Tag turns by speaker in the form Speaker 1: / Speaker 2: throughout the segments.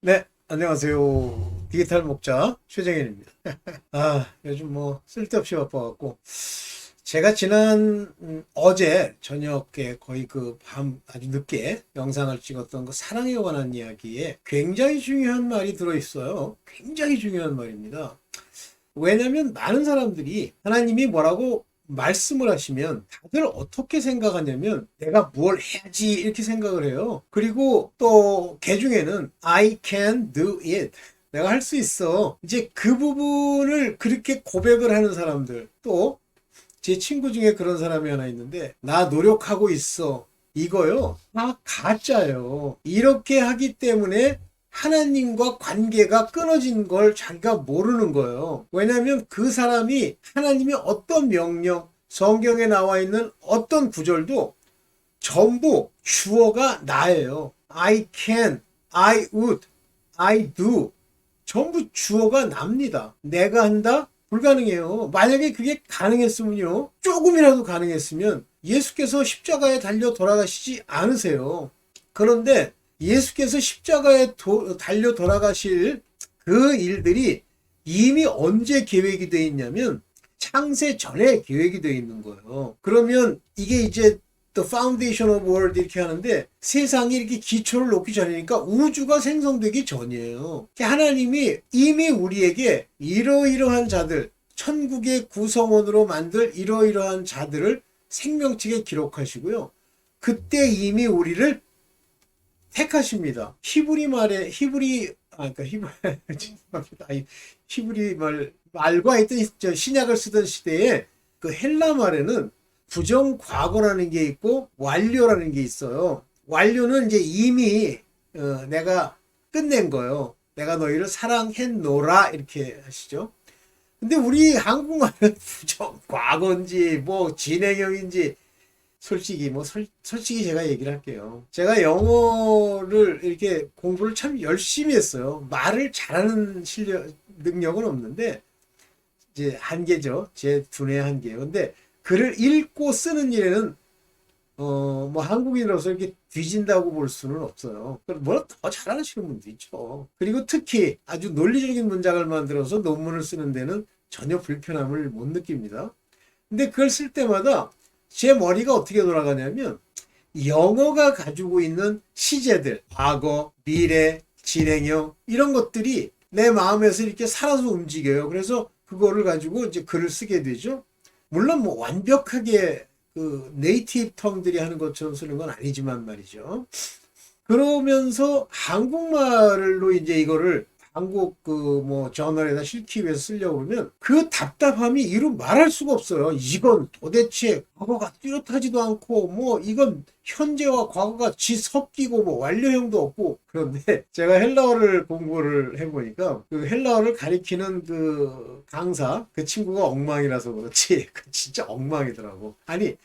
Speaker 1: 네, 안녕하세요. 디지털 목자 최정현입니다. 요즘 뭐 쓸데없이 바빠갖고 제가 지난 어제 저녁에 거의 그 밤 아주 늦게 영상을 찍었던 그 사랑에 관한 이야기에 굉장히 중요한 말이 들어있어요. 굉장히 중요한 말입니다. 왜냐면 많은 사람들이 하나님이 뭐라고 말씀을 하시면 다들 어떻게 생각하냐면 내가 뭘 해야지 이렇게 생각을 해요. 그리고 또 개중에는 I can do it. 내가 할 수 있어. 이제 그 부분을 그렇게 고백을 하는 사람들. 또 제 친구 중에 그런 사람이 하나 있는데 나 노력하고 있어. 이거요. 다 가짜예요. 이렇게 하기 때문에 하나님과 관계가 끊어진 걸 자기가 모르는 거예요. 왜냐하면 그 사람이 하나님의 어떤 명령, 성경에 나와 있는 어떤 구절도 전부 주어가 나예요. I can, I would, I do. 전부 주어가 납니다. 내가 한다? 불가능해요. 만약에 그게 가능했으면요. 조금이라도 가능했으면 예수께서 십자가에 달려 돌아가시지 않으세요. 그런데 예수께서 십자가에 달려 돌아가실 그 일들이 이미 언제 계획이 되어 있냐면 창세 전에 계획이 되어 있는 거예요. 그러면 이게 이제 The Foundation of World 이렇게 하는데 세상이 이렇게 기초를 놓기 전이니까 우주가 생성되기 전이에요. 하나님이 이미 우리에게 이러이러한 자들, 천국의 구성원으로 만들 이러이러한 자들을 생명책에 기록하시고요. 그때 이미 우리를 택하십니다. 히브리 말과 했던 신약을 쓰던 시대에 그 헬라 말에는 부정 과거라는 게 있고 완료라는 게 있어요. 완료는 이제 이미 내가 끝낸 거예요. 내가 너희를 사랑했노라 이렇게 하시죠. 근데 우리 한국말은 부정 과거인지 뭐 진행형인지 솔직히 솔직히 제가 얘기를 할게요. 제가 영어를 이렇게 공부를 참 열심히 했어요. 말을 잘하는 능력은 없는데 이제 한계죠. 제 두뇌 한계예요. 근데 글을 읽고 쓰는 일에는 뭐 한국인으로서 이렇게 뒤진다고 볼 수는 없어요. 뭐더 잘하시는 분도 있죠. 그리고 특히 아주 논리적인 문장을 만들어서 논문을 쓰는 데는 전혀 불편함을 못 느낍니다. 근데 그걸 쓸 때마다 제 머리가 어떻게 돌아가냐면 영어가 가지고 있는 시제들, 과거, 미래, 진행형 이런 것들이 내 마음에서 이렇게 살아서 움직여요. 그래서 그거를 가지고 이제 글을 쓰게 되죠. 물론 뭐 완벽하게 그 네이티브 텅들이 하는 것처럼 쓰는 건 아니지만 말이죠. 그러면서 한국말로 이제 이거를 한국 그 뭐 저널에다 실기 위해서 쓰려고 그러면 그 답답함이 이루 말할 수가 없어요. 이건 도대체 과거가 뚜렷하지도 않고 뭐 이건 현재와 과거가 섞이고 뭐 완료형도 없고. 그런데 제가 헬라어를 공부를 해보니까 그 헬라어를 가리키는 그 강사 그 친구가 엉망이라서 그렇지 진짜 엉망이더라고. 아니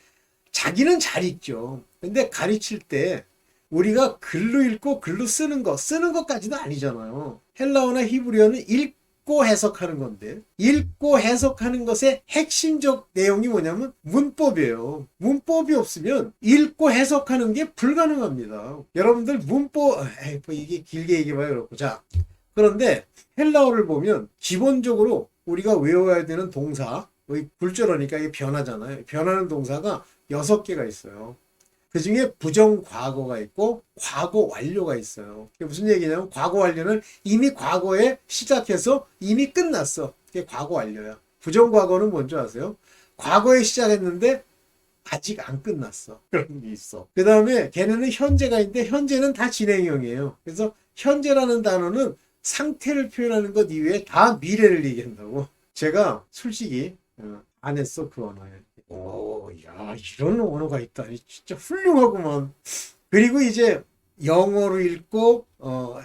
Speaker 1: 자기는 잘 읽죠. 근데 가르칠 때 우리가 글로 읽고 글로 쓰는 것까지도 아니잖아요. 헬라어나 히브리어는 읽고 해석하는 건데, 읽고 해석하는 것의 핵심적 내용이 뭐냐면 문법이에요. 문법이 없으면 읽고 해석하는 게 불가능합니다. 여러분들 문법, 뭐 이게 길게 얘기해봐요. 그렇고. 자, 그런데 헬라어를 보면 기본적으로 우리가 외워야 되는 동사, 굴절어니까 이게 변하잖아요. 변하는 동사가 6개가 있어요. 그 중에 부정 과거가 있고 과거 완료가 있어요. 그게 무슨 얘기냐면 과거 완료는 이미 과거에 시작해서 이미 끝났어. 그게 과거 완료야. 부정 과거는 뭔지 아세요? 과거에 시작했는데 아직 안 끝났어. 그런 게 있어. 그 다음에 걔네는 현재가 있는데 현재는 다 진행형이에요. 그래서 현재라는 단어는 상태를 표현하는 것 이외에 다 미래를 얘기한다고. 제가 솔직히 안 했어 그 언어에. 오, 야, 이런 언어가 있다니 진짜 훌륭하구만. 그리고 이제 영어로 읽고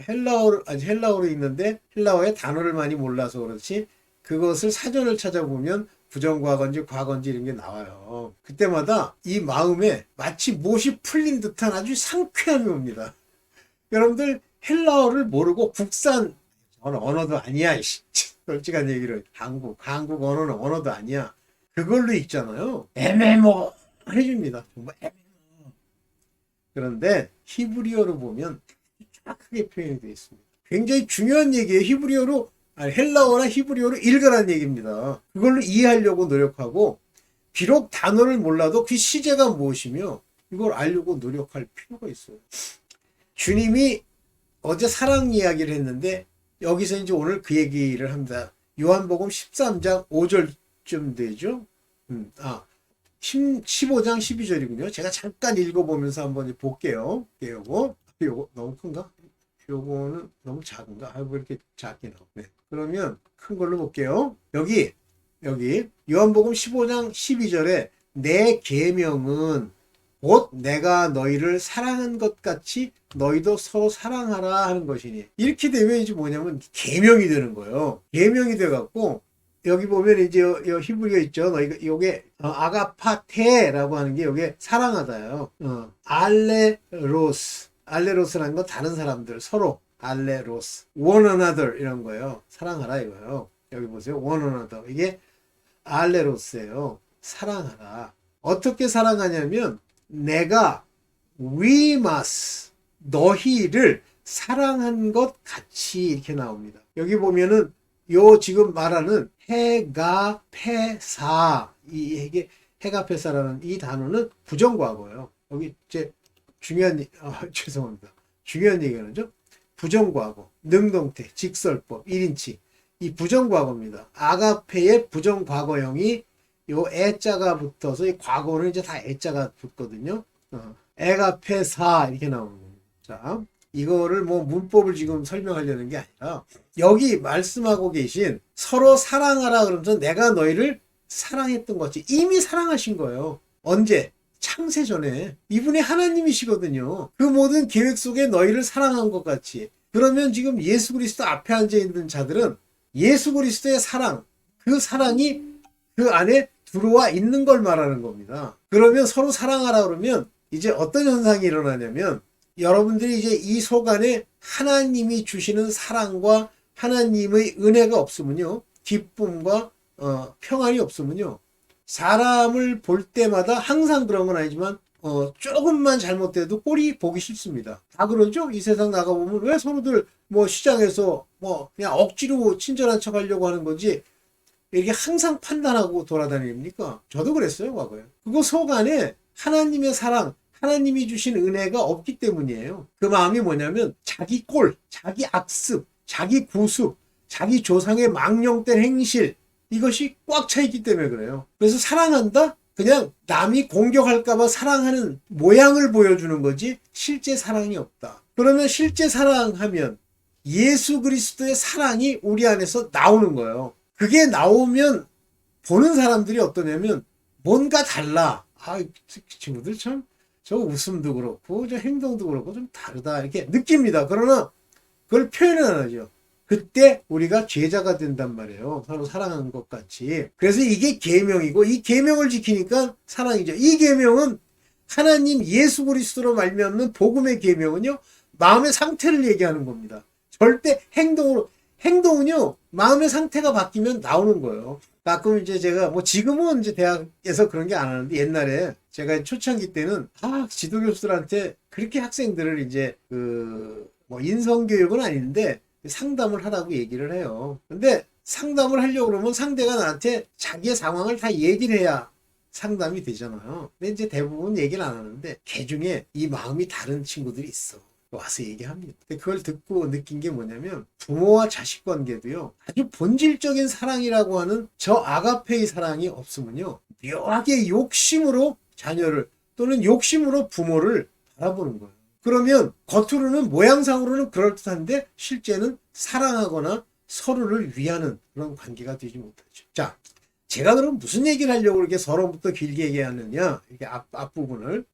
Speaker 1: 헬라어로 읽는데 헬라어의 단어를 많이 몰라서 그렇지 그것을 사전을 찾아보면 부정과거인지 과거인지 이런 게 나와요. 그때마다 이 마음에 마치 못이 풀린 듯한 아주 상쾌함이 옵니다. 여러분들 헬라어를 모르고 국산 언어도 아니야. 솔직한 얘기를 한국 언어는 언어도 아니야. 그걸로 읽잖아요. 애매모 해줍니다. 정말 애매모. 그런데 히브리어로 보면 정확하게 표현이 되어 있습니다. 굉장히 중요한 얘기예요. 헬라어나 히브리어로 읽으라는 얘기입니다. 그걸로 이해하려고 노력하고 비록 단어를 몰라도 그 시제가 무엇이며 이걸 알려고 노력할 필요가 있어요. 주님이 어제 사랑 이야기를 했는데 여기서 이제 오늘 그 얘기를 합니다. 요한복음 13장 5절쯤 되죠. 15장 12절이군요. 제가 잠깐 읽어보면서 한번 볼게요. 요거 너무 큰가? 요거는 너무 작은가? 왜 이렇게 작게 나오네. 네. 그러면 큰 걸로 볼게요. 여기 요한복음 15장 12절에 내 계명은 곧 내가 너희를 사랑한 것 같이 너희도 서로 사랑하라 하는 것이니. 이렇게 되면 이제 뭐냐면 계명이 되는 거예요. 계명이 돼갖고 여기 보면 이제 히브리어 있죠. 너희가 요게 아가파테라고 하는 게 요게 사랑하다요. 알레로스라는 건 다른 사람들 서로 알레로스 one another 이런 거예요. 사랑하라 이거예요. 여기 보세요. one another 이게 알레로스예요. 사랑하라. 어떻게 사랑하냐면 내가 위마스 너희를 사랑한 것 같이 이렇게 나옵니다. 여기 보면은 요 지금 말하는 헤가페사 이게 헤가페사라는 이 단어는 부정과거예요. 여기 이제 죄송합니다. 중요한 얘기가 나죠. 부정과거, 능동태, 직설법, 1인칭 이 부정과거입니다. 아가페의 부정과거형이 요 애자가 붙어서 이 과거는 이제 다 애자가 붙거든요. 에가페사 이렇게 나오는 겁니다. 자, 이거를 뭐 문법을 지금 설명하려는 게 아니라 여기 말씀하고 계신 서로 사랑하라 그러면서 내가 너희를 사랑했던 것 같이 이미 사랑하신 거예요. 언제? 창세 전에. 이분이 하나님이시거든요. 그 모든 계획 속에 너희를 사랑한 것 같이. 그러면 지금 예수 그리스도 앞에 앉아 있는 자들은 예수 그리스도의 사랑, 그 사랑이 그 안에 들어와 있는 걸 말하는 겁니다. 그러면 서로 사랑하라 그러면 이제 어떤 현상이 일어나냐면 여러분들이 이제 이 속 안에 하나님이 주시는 사랑과 하나님의 은혜가 없으면요. 기쁨과 평안이 없으면요. 사람을 볼 때마다 항상 그런 건 아니지만 조금만 잘못돼도 꼴이 보기 싫습니다. 다 그러죠? 이 세상 나가보면 왜 서로들 뭐 시장에서 뭐 그냥 억지로 친절한 척 하려고 하는 건지 이렇게 항상 판단하고 돌아다닙니까? 저도 그랬어요, 과거에. 그거 속 안에 하나님의 사랑, 하나님이 주신 은혜가 없기 때문이에요. 그 마음이 뭐냐면 자기 꼴, 자기 악습, 자기 구습, 자기 조상의 망령된 행실 이것이 꽉 차 있기 때문에 그래요. 그래서 사랑한다? 그냥 남이 공격할까봐 사랑하는 모양을 보여주는 거지 실제 사랑이 없다. 그러면 실제 사랑하면 예수 그리스도의 사랑이 우리 안에서 나오는 거예요. 그게 나오면 보는 사람들이 어떠냐면 뭔가 달라. 이 친구들 참 저 웃음도 그렇고 저 행동도 그렇고 좀 다르다 이렇게 느낍니다. 그러나 그걸 표현을 안 하죠. 그때 우리가 제자가 된단 말이에요. 서로 사랑하는 것 같이. 그래서 이게 계명이고 이 계명을 지키니까 사랑이죠. 이 계명은 하나님 예수 그리스도로 말미암는 복음의 계명은요. 마음의 상태를 얘기하는 겁니다. 절대 행동은요. 마음의 상태가 바뀌면 나오는 거예요. 가끔 이제 제가 뭐 지금은 이제 대학에서 그런 게 안 하는데 옛날에 제가 초창기 때는 지도교수들한테 그렇게 학생들을 이제 뭐 인성교육은 아닌데 상담을 하라고 얘기를 해요. 근데 상담을 하려고 그러면 상대가 나한테 자기의 상황을 다 얘기를 해야 상담이 되잖아요. 근데 이제 대부분 얘기를 안 하는데 걔 중에 이 마음이 다른 친구들이 있어. 와서 얘기합니다. 근데 그걸 듣고 느낀 게 뭐냐면 부모와 자식 관계도요. 아주 본질적인 사랑이라고 하는 저 아가페의 사랑이 없으면요. 묘하게 욕심으로 자녀를 또는 욕심으로 부모를 바라보는 거예요. 그러면 겉으로는 모양상으로는 그럴듯한데 실제는 사랑하거나 서로를 위하는 그런 관계가 되지 못하죠. 자, 제가 그럼 무슨 얘기를 하려고 이렇게 서론부터 길게 얘기하느냐 이렇게 앞부분을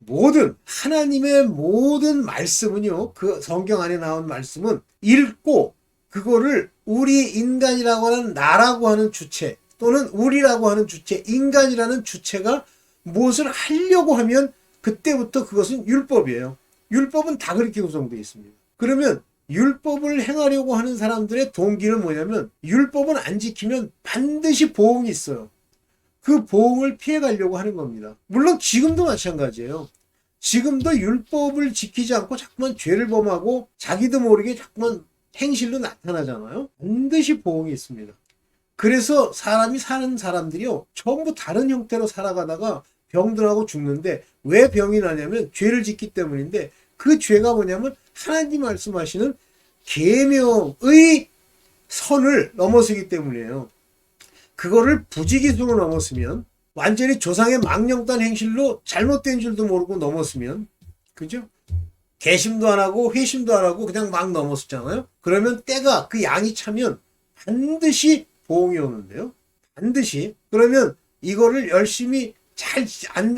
Speaker 1: 하나님의 모든 말씀은요 그 성경 안에 나온 말씀은 읽고 그거를 우리 인간이라고 하는 나라고 하는 주체 또는 우리라고 하는 주체 인간이라는 주체가 무엇을 하려고 하면 그때부터 그것은 율법이에요. 율법은 다 그렇게 구성되어 있습니다. 그러면 율법을 행하려고 하는 사람들의 동기는 뭐냐면 율법은 안 지키면 반드시 보응이 있어요. 그 보응을 피해가려고 하는 겁니다. 물론 지금도 마찬가지예요. 지금도 율법을 지키지 않고 자꾸만 죄를 범하고 자기도 모르게 자꾸만 행실로 나타나잖아요. 반드시 보응이 있습니다. 그래서 사람이 사는 사람들이요, 전부 다른 형태로 살아가다가 병들하고 죽는데 왜 병이 나냐면 죄를 짓기 때문인데, 그 죄가 뭐냐면 하나님 말씀하시는 계명의 선을 넘어서기 때문이에요. 그거를 부지기수로 넘었으면, 완전히 조상의 망령단 행실로 잘못된 줄도 모르고 넘었으면, 그죠? 개심도 안 하고 회심도 안 하고 그냥 막 넘었었잖아요. 그러면 때가, 그 양이 차면 반드시 보응이 오는데요. 반드시. 그러면 이거를 열심히 잘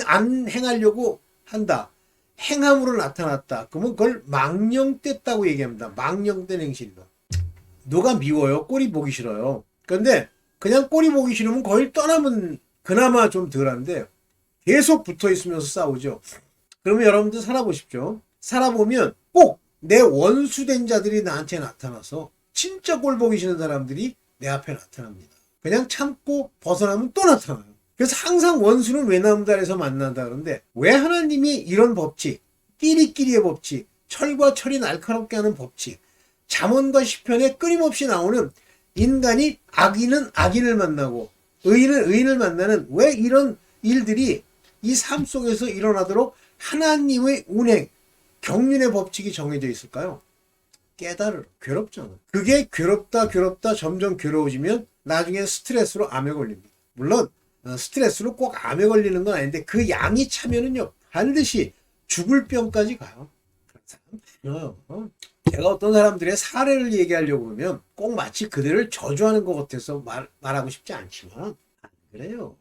Speaker 1: 안 행하려고 한다. 행함으로 나타났다. 그러면 그걸 망령됐다고 얘기합니다. 망령된 행실이다. 누가 미워요? 꼴이 보기 싫어요. 그런데 그냥 꼴이 보기 싫으면 거의 떠나면 그나마 좀 덜한데, 계속 붙어 있으면서 싸우죠. 그러면 여러분들 살아보십시오. 살아보면 꼭 내 원수된 자들이 나한테 나타나서 진짜 꼴 보기 싫은 사람들이 내 앞에 나타납니다. 그냥 참고 벗어나면 또 나타나요. 그래서 항상 원수는 외나무다리에서 만난다 그러는데, 왜 하나님이 이런 법칙, 끼리끼리의 법칙, 철과 철이 날카롭게 하는 법칙, 잠언과 시편에 끊임없이 나오는 인간이 악인은 악인을 만나고 의인은 의인을 만나는, 왜 이런 일들이 이 삶 속에서 일어나도록 하나님의 운행, 경륜의 법칙이 정해져 있을까요? 깨달으러. 괴롭잖아. 그게 괴롭다 점점 괴로워지면 나중에 스트레스로 암에 걸립니다. 물론 스트레스로 꼭 암에 걸리는 건 아닌데, 그 양이 차면은요 반드시 죽을 병까지 가요. 제가 어떤 사람들의 사례를 얘기하려고 그러면 꼭 마치 그들을 저주하는 것 같아서 말하고 싶지 않지만, 안 그래요.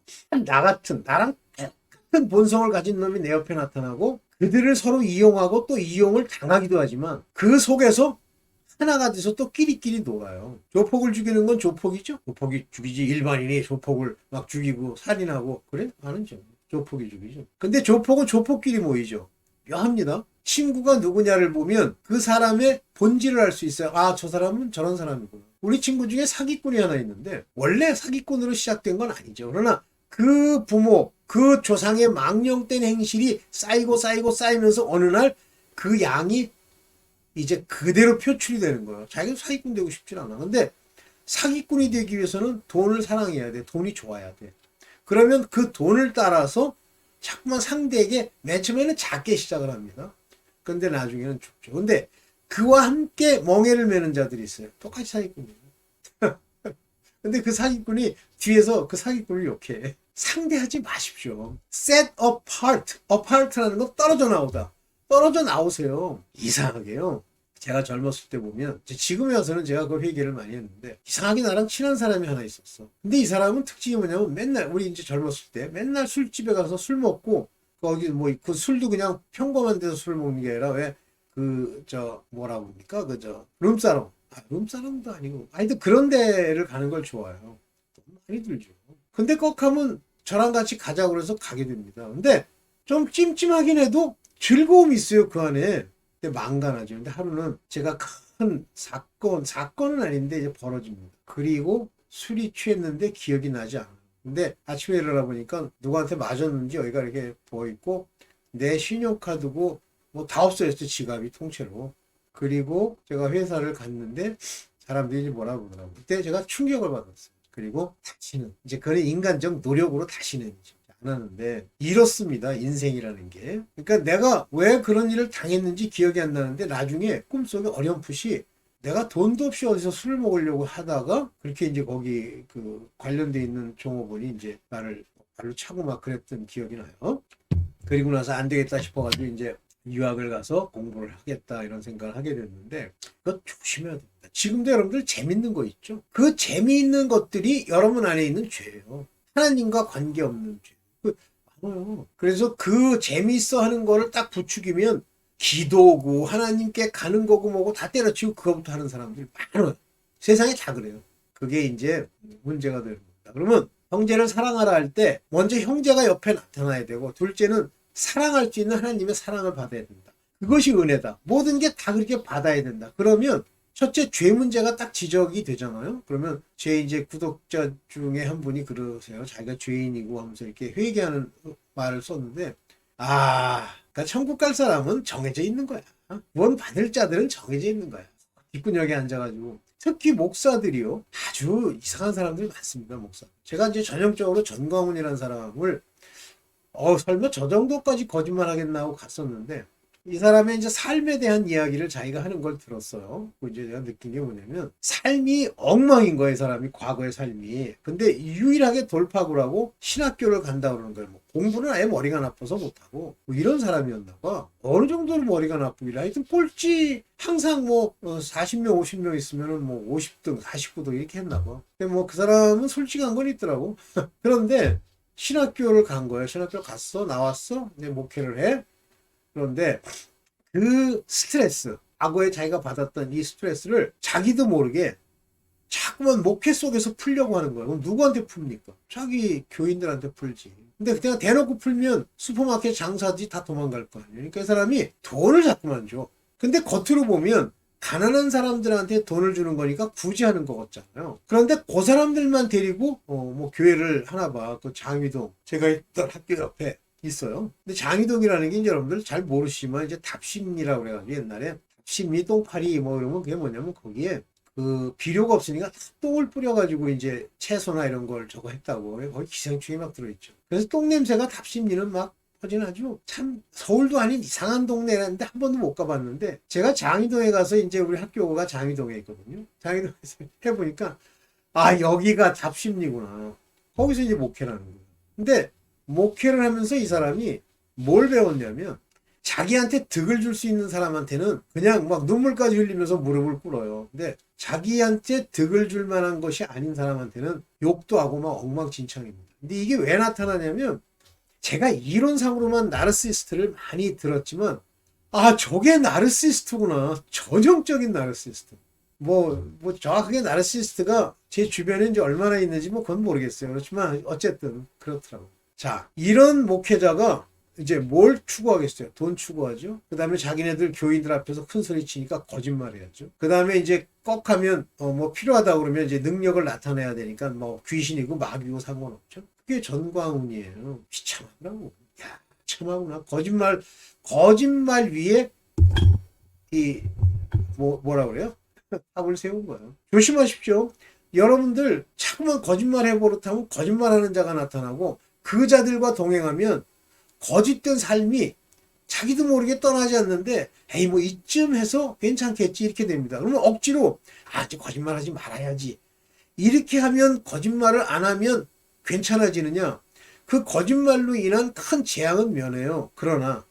Speaker 1: 나 같은, 나랑 똑같은 본성을 가진 놈이 내 옆에 나타나고 그들을 서로 이용하고 또 이용을 당하기도 하지만, 그 속에서 하나가 돼서 또 끼리끼리 놀아요. 조폭을 죽이는 건 조폭이죠. 조폭이 죽이지, 일반인이 조폭을 막 죽이고 살인하고 그래? 아니죠. 조폭이 죽이죠. 근데 조폭은 조폭끼리 모이죠. 묘합니다. 친구가 누구냐를 보면 그 사람의 본질을 알 수 있어요. 아, 저 사람은 저런 사람이구나. 우리 친구 중에 사기꾼이 하나 있는데, 원래 사기꾼으로 시작된 건 아니죠. 그러나 그 부모, 그 조상의 망령된 행실이 쌓이면서 어느 날 그 양이 이제 그대로 표출이 되는 거예요. 자기도 사기꾼 되고 싶진 않아. 근데 사기꾼이 되기 위해서는 돈을 사랑해야 돼. 돈이 좋아야 돼. 그러면 그 돈을 따라서 자꾸만 상대에게 맨 처음에는 작게 시작을 합니다. 근데 나중에는 죽죠. 근데 그와 함께 멍해를 매는 자들이 있어요. 똑같이 사기꾼이에요. 근데 그 사기꾼이 뒤에서 그 사기꾼을 욕해. 상대하지 마십시오. set apart. apart라는 건 떨어져 나오다. 떨어져 나오세요. 이상하게요. 제가 젊었을 때 보면, 지금에 와서는 제가 그 회개를 많이 했는데, 이상하게 나랑 친한 사람이 하나 있었어. 근데 이 사람은 특징이 뭐냐면, 맨날, 우리 이제 젊었을 때 맨날 술집에 가서 술 먹고, 거기 뭐 그 술도 그냥 평범한 데서 술 먹는 게 아니라, 왜 뭐라고 합니까? 룸사롱. 룸사롱도 아니고, 하여튼 그런 데를 가는 걸 좋아해요. 많이 들죠. 근데 꼭 하면 저랑 같이 가자고 그래서 가게 됩니다. 근데 좀 찜찜하긴 해도 즐거움이 있어요, 그 안에. 근데 망간하죠. 근데 하루는 제가 큰 사건은 아닌데 이제 벌어집니다. 그리고 술이 취했는데 기억이 나지 않아요. 근데 아침에 일어나 보니까 누구한테 맞았는지 여기가 이렇게 부어있고, 내 신용카드고 뭐 다 없어졌죠, 지갑이 통째로. 그리고 제가 회사를 갔는데 사람들이 뭐라고 그러더라고요. 그때 제가 충격을 받았어요. 그리고 다시는, 이제 그런 인간적 노력으로 다시는 안 하는데, 이렇습니다, 인생이라는 게. 그러니까 내가 왜 그런 일을 당했는지 기억이 안 나는데, 나중에 꿈속에 어렴풋이 내가 돈도 없이 어디서 술을 먹으려고 하다가 그렇게 이제 거기 그 관련돼 있는 종업원이 이제 나를 발로 차고 막 그랬던 기억이 나요. 그리고 나서 안 되겠다 싶어가지고 이제 유학을 가서 공부를 하겠다 이런 생각을 하게 됐는데, 그거 조심해야 됩니다. 지금도 여러분들 재밌는 거 있죠? 그 재미있는 것들이 여러분 안에 있는 죄예요. 하나님과 관계없는 죄. 많아요. 그래서 그 재미있어 하는 거를 딱 부추기면 기도고 하나님께 가는 거고 뭐고 다 때려치우고 그거부터 하는 사람들이 많아요. 세상에 다 그래요. 그게 이제 문제가 되는 겁니다. 그러면 형제를 사랑하라 할 때 먼저 형제가 옆에 나타나야 되고, 둘째는 사랑할 수 있는 하나님의 사랑을 받아야 된다. 그것이 은혜다. 모든 게 다 그렇게 받아야 된다. 그러면 첫째, 죄 문제가 딱 지적이 되잖아요. 그러면 제 이제 구독자 중에 한 분이 그러세요. 자기가 죄인이고 하면서 이렇게 회개하는 말을 썼는데, 그러니까 천국 갈 사람은 정해져 있는 거야. 구원 받을 자들은 정해져 있는 거야. 뒷구녕에 앉아가지고. 특히 목사들이요. 아주 이상한 사람들이 많습니다, 목사. 제가 이제 전형적으로 전광훈이라는 사람을 설마 저 정도까지 거짓말 하겠나 하고 갔었는데, 이 사람의 이제 삶에 대한 이야기를 자기가 하는 걸 들었어요. 이제 내가 느낀 게 뭐냐면, 삶이 엉망인 거예요, 이 사람이, 과거의 삶이. 근데 유일하게 돌파구를 하고 신학교를 간다 그러는 거예요. 뭐 공부는 아예 머리가 나빠서 못하고, 뭐 이런 사람이었나 봐. 어느 정도로 머리가 나쁘길래. 하여튼 꼴찌, 항상 뭐, 40명, 50명 있으면은 뭐 50등, 49등 이렇게 했나 봐. 근데 뭐 그 사람은 솔직한 건 있더라고. 그런데, 신학교를 간 거예요. 신학교 갔어, 나왔어, 이제 목회를 해. 그런데 그 스트레스, 과거에 자기가 받았던 이 스트레스를 자기도 모르게 자꾸만 목회 속에서 풀려고 하는 거예요. 그럼 누구한테 풉니까? 자기 교인들한테 풀지. 근데 그냥 대놓고 풀면 슈퍼마켓 장사지 다 도망갈 거 아니에요. 그러니까 이 사람이 돈을 자꾸만 줘. 근데 겉으로 보면 가난한 사람들한테 돈을 주는 거니까 굳이 하는 거 같잖아요. 그런데 그 사람들만 데리고 뭐 교회를 하나 봐. 그 장위동, 제가 있던 학교 옆에 있어요. 근데 장위동이라는 게 이제 여러분들 잘 모르시지만 이제 답심리라고 그래가지고 옛날에 답심리 똥파리 뭐 이러면 그게 뭐냐면 거기에 그 비료가 없으니까 똥을 뿌려가지고 이제 채소나 이런 걸 저거 했다고. 거기 기생충이 막 들어있죠. 그래서 똥 냄새가 답심리는 막 퍼진아주 참 서울도 아닌 이상한 동네라는데 한 번도 못 가봤는데, 제가 장위동에 가서 이제 우리 학교가 장위동에 있거든요. 장위동에서 해보니까 아, 여기가 답심리구나. 거기서 이제 목회를 하는 거예요. 근데 목회를 하면서 이 사람이 뭘 배웠냐면, 자기한테 득을 줄 수 있는 사람한테는 그냥 막 눈물까지 흘리면서 무릎을 꿇어요. 근데 자기한테 득을 줄 만한 것이 아닌 사람한테는 욕도 하고 막 엉망진창입니다. 근데 이게 왜 나타나냐면, 제가 이론상으로만 나르시스트를 많이 들었지만, 아, 저게 나르시스트구나. 전형적인 나르시스트. 뭐 정확하게 나르시스트가 제 주변에 이제 얼마나 있는지 뭐 그건 모르겠어요. 그렇지만 어쨌든 그렇더라고요. 자, 이런 목회자가 이제 뭘 추구하겠어요? 돈 추구하죠. 그 다음에 자기네들 교인들 앞에서 큰 소리 치니까 거짓말 해야죠. 그 다음에 이제 꺽하면 뭐 필요하다 그러면 이제 능력을 나타내야 되니까 뭐 귀신이고 마귀고 상관없죠. 그게 전광훈이에요. 비참하더라고. 야, 참하구나. 거짓말 위에 뭐라 그래요? 답을 세운 거예요. 조심하십시오. 여러분들 자꾸만 거짓말 해버릇하면 거짓말하는 자가 나타나고, 그 자들과 동행하면 거짓된 삶이 자기도 모르게 떠나지 않는데, 에이 뭐 이쯤 해서 괜찮겠지 이렇게 됩니다. 그러면 억지로 이제 거짓말하지 말아야지 이렇게 하면, 거짓말을 안 하면 괜찮아지느냐? 그 거짓말로 인한 큰 재앙은 면해요. 그러나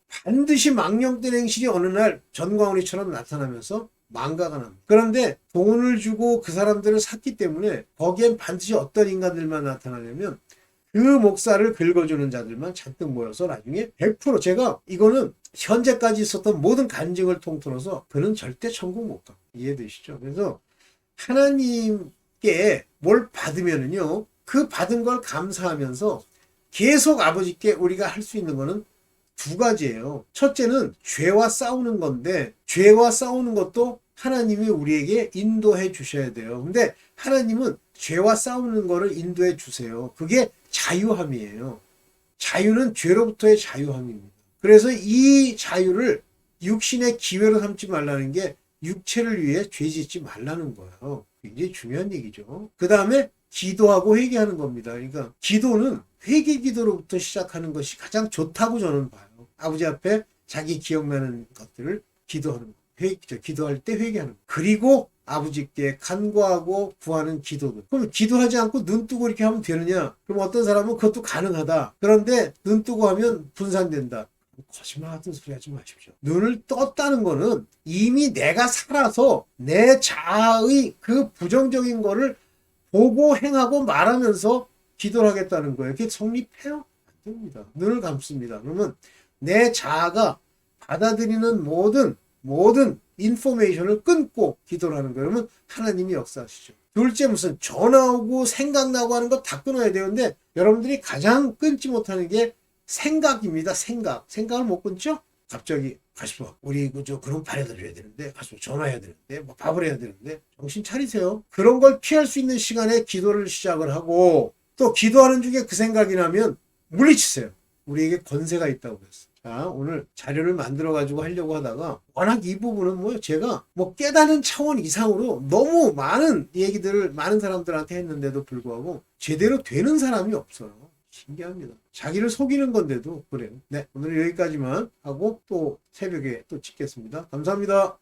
Speaker 1: 반드시 망령된 행실이 어느 날 전광훈이처럼 나타나면서 망가가 납니다. 그런데 돈을 주고 그 사람들을 샀기 때문에 거기엔 반드시 어떤 인간들만 나타나냐면, 그 목사를 긁어주는 자들만 잔뜩 모여서 나중에 100%, 제가 이거는 현재까지 있었던 모든 간증을 통틀어서 그는 절대 천국 못 가. 이해되시죠? 그래서 하나님께 뭘 받으면은요, 그 받은 걸 감사하면서 계속 아버지께 우리가 할 수 있는 거는 두 가지예요. 첫째는 죄와 싸우는 건데, 죄와 싸우는 것도 하나님이 우리에게 인도해 주셔야 돼요. 근데 하나님은 죄와 싸우는 거를 인도해 주세요. 그게 자유함이에요. 자유는 죄로부터의 자유함입니다. 그래서 이 자유를 육신의 기회로 삼지 말라는 게, 육체를 위해 죄 짓지 말라는 거예요. 굉장히 중요한 얘기죠. 그 다음에 기도하고 회개하는 겁니다. 그러니까 기도는 회개 기도로부터 시작하는 것이 가장 좋다고 저는 봐요. 아버지 앞에 자기 기억나는 것들을 기도하는 거. 기도할 때 회개하는 거. 그리고 아버지께 간구하고 구하는 기도들. 그럼 기도하지 않고 눈 뜨고 이렇게 하면 되느냐? 그럼 어떤 사람은 그것도 가능하다. 그런데 눈 뜨고 하면 분산된다. 거짓말 같은 소리 하지 마십시오. 눈을 떴다는 거는 이미 내가 살아서 내 자아의 그 부정적인 거를 보고 행하고 말하면서 기도를 하겠다는 거예요. 그게 성립해요? 안 됩니다. 눈을 감습니다. 그러면 내 자아가 받아들이는 모든 인포메이션을 끊고 기도를 하는 거예요. 그러면 하나님이 역사하시죠. 둘째, 무슨 전화 오고 생각나고 하는 거 다 끊어야 되는데, 여러분들이 가장 끊지 못하는 게 생각입니다. 생각을 못 끊죠? 갑자기 가시고 우리 그런 발해드려야 되는데, 가시고 전화해야 되는데, 뭐 밥을 해야 되는데, 정신 차리세요. 그런 걸 피할 수 있는 시간에 기도를 시작을 하고, 또 기도하는 중에 그 생각이 나면 물리치세요. 우리에게 권세가 있다고 그랬어요. 자, 오늘 자료를 만들어 가지고 하려고 하다가 워낙 이 부분은 뭐 제가 뭐 깨닫는 차원 이상으로 너무 많은 얘기들을 많은 사람들한테 했는데도 불구하고 제대로 되는 사람이 없어요. 신기합니다. 자기를 속이는 건데도 그래요. 네, 오늘 여기까지만 하고 또 새벽에 또 찍겠습니다. 감사합니다.